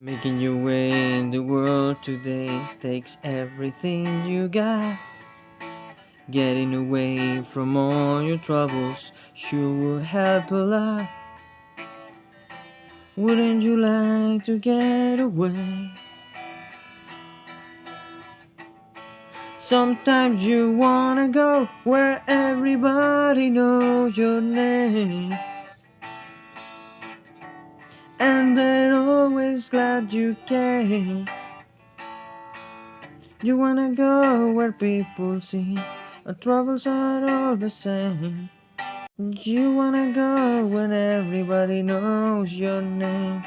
Making your way in the world today takes everything you got. Getting away from all your troubles sure will help a lot. Wouldn't you like to get away? Sometimes you wanna go where everybody knows your name, and they're always glad you came. You wanna go where people see our troubles are all the same. You wanna go when everybody knows your name.